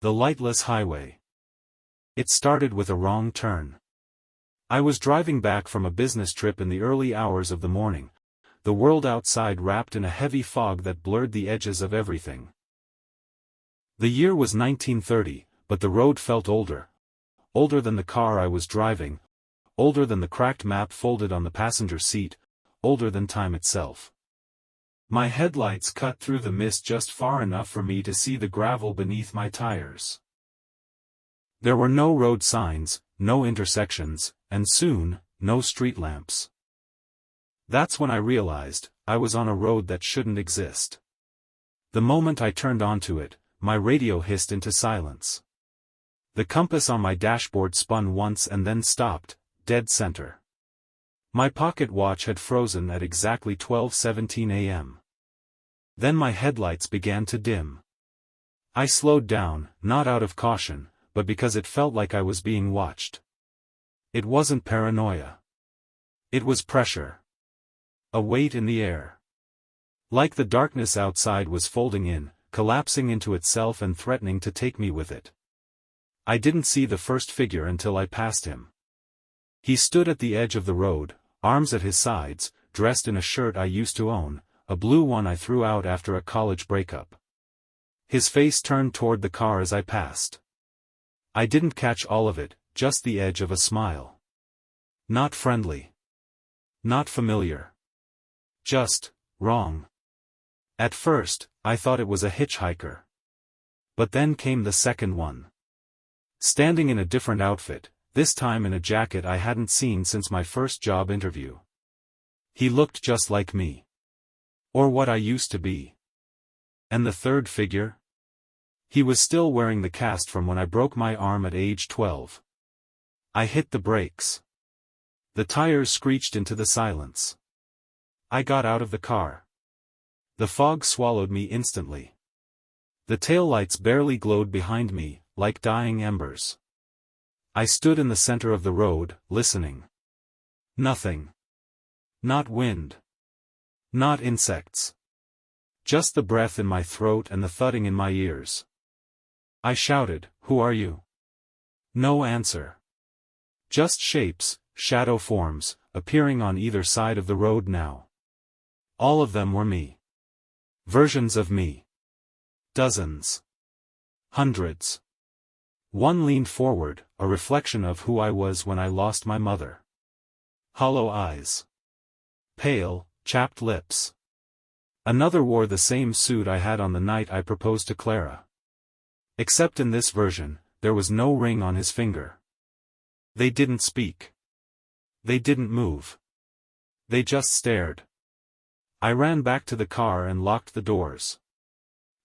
The Lightless Highway. It started with a wrong turn. I was driving back from a business trip in the early hours of the morning, the world outside wrapped in a heavy fog that blurred the edges of everything. The year was 1930, but the road felt older. Older than the car I was driving, older than the cracked map folded on the passenger seat, older than time itself. My headlights cut through the mist just far enough for me to see the gravel beneath my tires. There were no road signs, no intersections, and soon, no street lamps. That's when I realized, I was on a road that shouldn't exist. The moment I turned onto it, my radio hissed into silence. The compass on my dashboard spun once and then stopped, dead center. My pocket watch had frozen at exactly 12:17 a.m. Then my headlights began to dim. I slowed down, not out of caution, but because it felt like I was being watched. It wasn't paranoia. It was pressure. A weight in the air. Like the darkness outside was folding in, collapsing into itself and threatening to take me with it. I didn't see the first figure until I passed him. He stood at the edge of the road, arms at his sides, dressed in a shirt I used to own, a blue one I threw out after a college breakup. His face turned toward the car as I passed. I didn't catch all of it, just the edge of a smile. Not friendly. Not familiar. Just, wrong. At first, I thought it was a hitchhiker. But then came the second one. Standing in a different outfit, this time in a jacket I hadn't seen since my first job interview. He looked just like me. Or what I used to be. And the third figure? He was still wearing the cast from when I broke my arm at age 12. I hit the brakes. The tires screeched into the silence. I got out of the car. The fog swallowed me instantly. The taillights barely glowed behind me, like dying embers. I stood in the center of the road, listening. Nothing. Not wind. Not insects. Just the breath in my throat and the thudding in my ears. I shouted, "Who are you?" No answer. Just shapes, shadow forms, appearing on either side of the road now. All of them were me. Versions of me. Dozens. Hundreds. One leaned forward, a reflection of who I was when I lost my mother. Hollow eyes. Pale, chapped lips. Another wore the same suit I had on the night I proposed to Clara. Except in this version, there was no ring on his finger. They didn't speak. They didn't move. They just stared. I ran back to the car and locked the doors.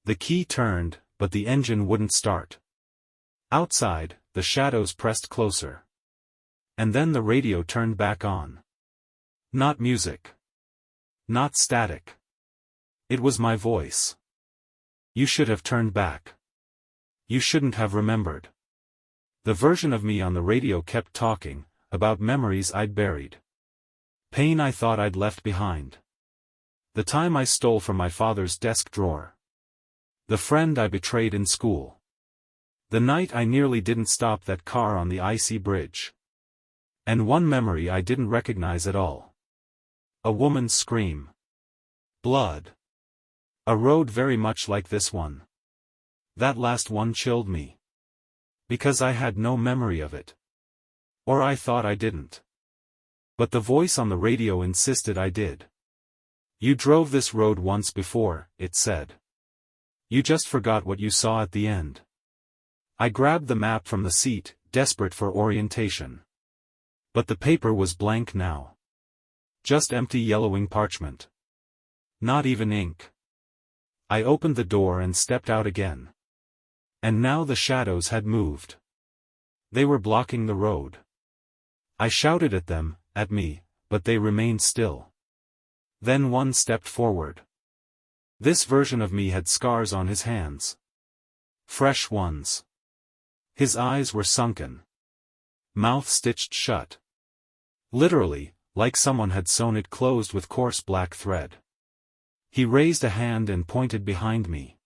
The key turned, but the engine wouldn't start. Outside, the shadows pressed closer. And then the radio turned back on. Not music. Not static. It was my voice. You should have turned back. You shouldn't have remembered. The version of me on the radio kept talking, about memories I'd buried. Pain I thought I'd left behind. The time I stole from my father's desk drawer. The friend I betrayed in school. The night I nearly didn't stop that car on the icy bridge. And one memory I didn't recognize at all. A woman's scream. Blood. A road very much like this one. That last one chilled me. Because I had no memory of it. Or I thought I didn't. But the voice on the radio insisted I did. You drove this road once before, it said. You just forgot what you saw at the end. I grabbed the map from the seat, desperate for orientation. But the paper was blank now. Just empty yellowing parchment. Not even ink. I opened the door and stepped out again. And now the shadows had moved. They were blocking the road. I shouted at them, at me, but they remained still. Then one stepped forward. This version of me had scars on his hands. Fresh ones. His eyes were sunken. Mouth stitched shut. Literally, like someone had sewn it closed with coarse black thread. He raised a hand and pointed behind me.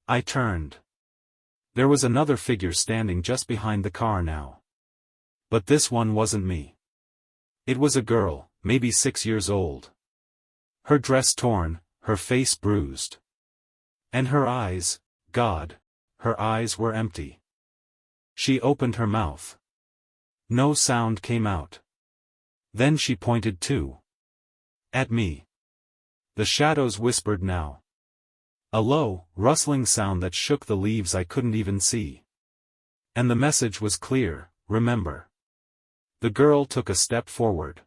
I turned. There was another figure standing just behind the car now. But this one wasn't me. It was a girl, maybe 6 years old. Her dress torn, her face bruised. And her eyes, God, her eyes were empty. She opened her mouth. No sound came out. Then she pointed too. At me. The shadows whispered now. A low, rustling sound that shook the leaves I couldn't even see. And the message was clear, remember. The girl took a step forward.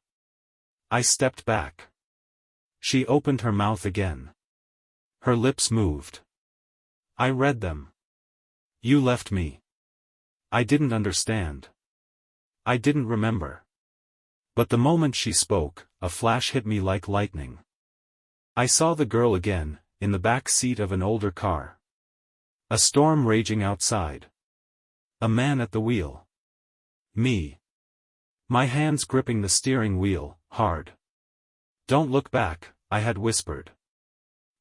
I stepped back. She opened her mouth again. Her lips moved. I read them. You left me. I didn't understand. I didn't remember. But the moment she spoke, a flash hit me like lightning. I saw the girl again, in the back seat of an older car. A storm raging outside. A man at the wheel. Me. My hands gripping the steering wheel, hard. Don't look back, I had whispered.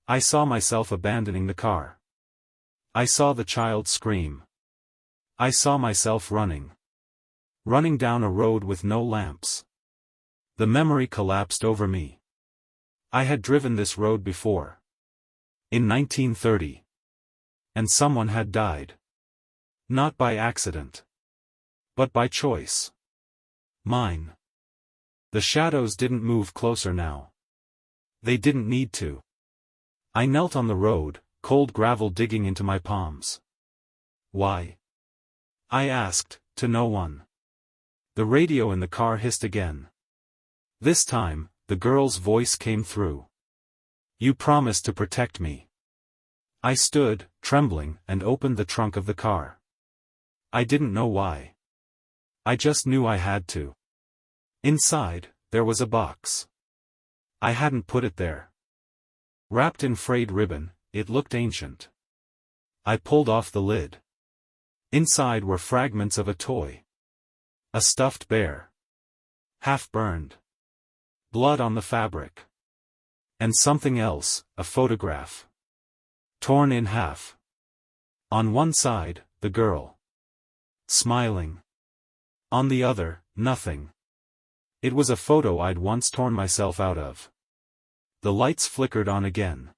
I saw myself abandoning the car. I saw the child scream. I saw myself running. Running down a road with no lamps. The memory collapsed over me. I had driven this road before. In 1930. And someone had died. Not by accident. But by choice. Mine. The shadows didn't move closer now. They didn't need to. I knelt on the road, cold gravel digging into my palms. Why? I asked, to no one. The radio in the car hissed again. This time, the girl's voice came through. You promised to protect me. I stood, trembling, and opened the trunk of the car. I didn't know why. I just knew I had to. Inside, there was a box. I hadn't put it there. Wrapped in frayed ribbon, it looked ancient. I pulled off the lid. Inside were fragments of a toy. A stuffed bear. Half burned. Blood on the fabric. And something else, a photograph. Torn in half. On one side, the girl. Smiling. On the other, nothing. It was a photo I'd once torn myself out of. The lights flickered on again.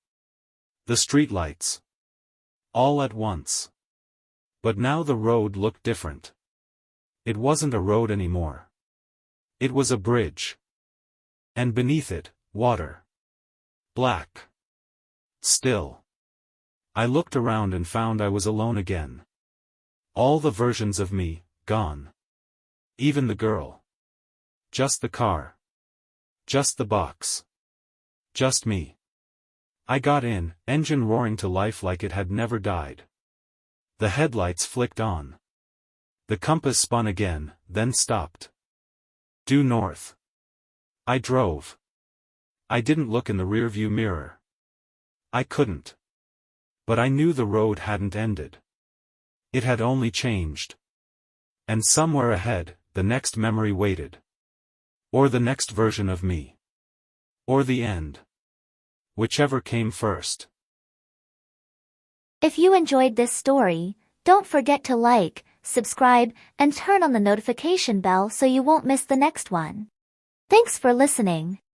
The street lights. All at once. But now the road looked different. It wasn't a road anymore. It was a bridge. And beneath it, water. Black. Still. I looked around and found I was alone again. All the versions of me, gone. Even the girl. Just the car. Just the box. Just me. I got in, engine roaring to life like it had never died. The headlights flicked on. The compass spun again, then stopped. Due north. I drove. I didn't look in the rearview mirror. I couldn't. But I knew the road hadn't ended. It had only changed. And somewhere ahead, the next memory waited. Or the next version of me. Or the end. Whichever came first. If you enjoyed this story, don't forget to like, subscribe, and turn on the notification bell so you won't miss the next one. Thanks for listening.